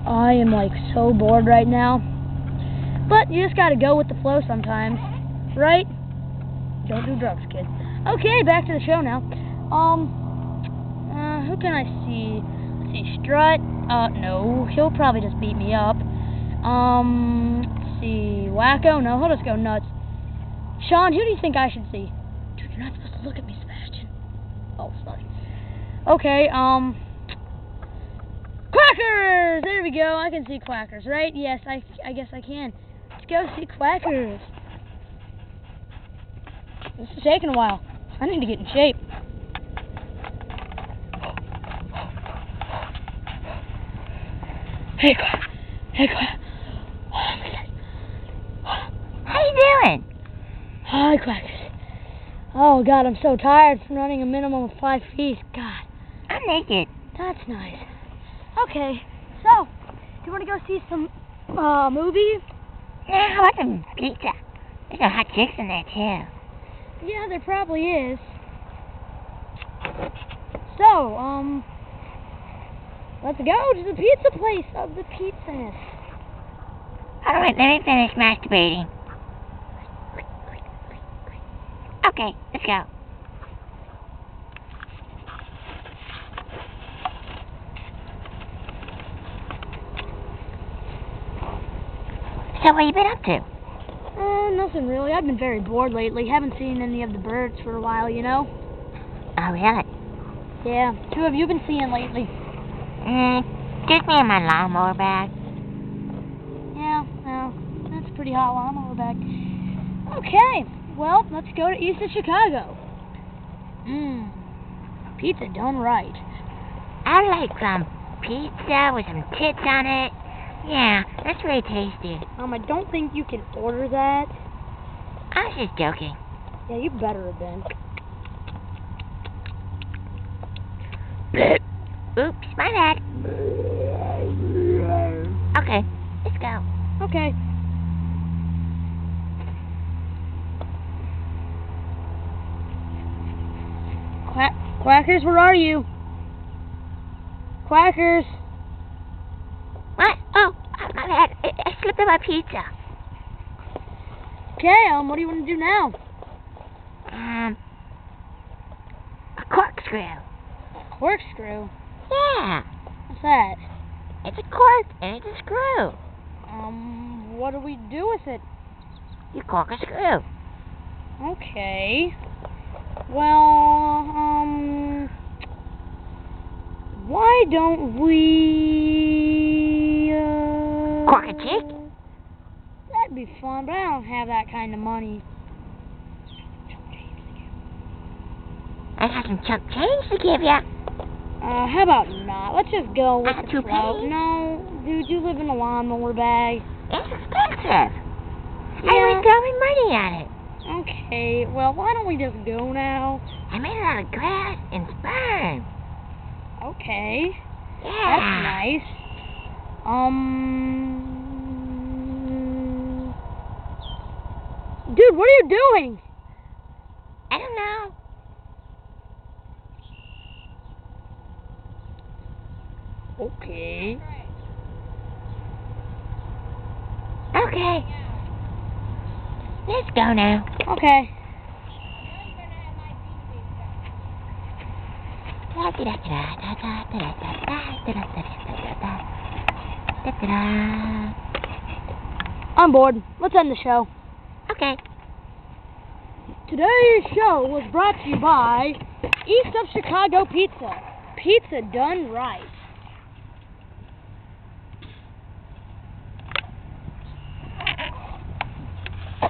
I am like so bored right now. But you just gotta go with the flow sometimes, right? Don't do drugs, kids. Okay, back to the show now. Who can I see? Let's see, Strut. No, he'll probably just beat me up. Let's see, Wacko. No, he'll just go nuts. Sean, who do you think I should see? Dude, you're not supposed to look at me, Sebastian. Oh, sorry. Okay, Quackers! There we go. I can see Quackers, right? Yes, I guess I can. Let's go see Quackers. This is taking a while. I need to get in shape. Hey, Quack. Hey, Quack. Oh, my God. How you doing? Hi, Quackers. Oh, God, I'm so tired from running a minimum of 5 feet. God. I'm naked. That's nice. Okay, so, do you want to go see some movie? Yeah, how about some pizza? There's some hot chicks in there, too. Yeah, there probably is. So, let's go to the pizza place of the pizzas. Alright, let me finish masturbating. Okay, let's go. So what have you been up to? Nothing really. I've been very bored lately. Haven't seen any of the birds for a while, you know? Oh, really? Yeah. Who have you been seeing lately? Just me and my lawnmower bag. Yeah, well, that's a pretty hot lawnmower bag. Okay, well, let's go to east of Chicago. Pizza done right. I like some pizza with some tits on it. Yeah, that's really tasty. I don't think you can order that. I was just joking. Yeah, you better have been. Oops, my bad. Okay, let's go. Okay. Quackers, where are you? Quackers. What? Oh, my bad. I slipped on my pizza. Okay, what do you want to do now? A corkscrew. A corkscrew? Yeah. What's that? It's a cork and it's a screw. What do we do with it? You cork a screw. Okay. Well, why don't we, cork a chick? That'd be fun, but I don't have that kind of money. I got some chunk change to give ya. How about not? Let's just go with the 2 flow. pennies? No, dude, you live in a lawnmower bag. It's expensive. Yeah. I was throwing money at it. Okay, well, why don't we just go now? I made it out of grass and sperm. Okay. Yeah. That's nice. Dude, what are you doing? I don't know. Okay. Okay. Let's go now. Okay. I'm bored. Let's end the show. Okay. Today's show was brought to you by East of Chicago Pizza. Pizza done right.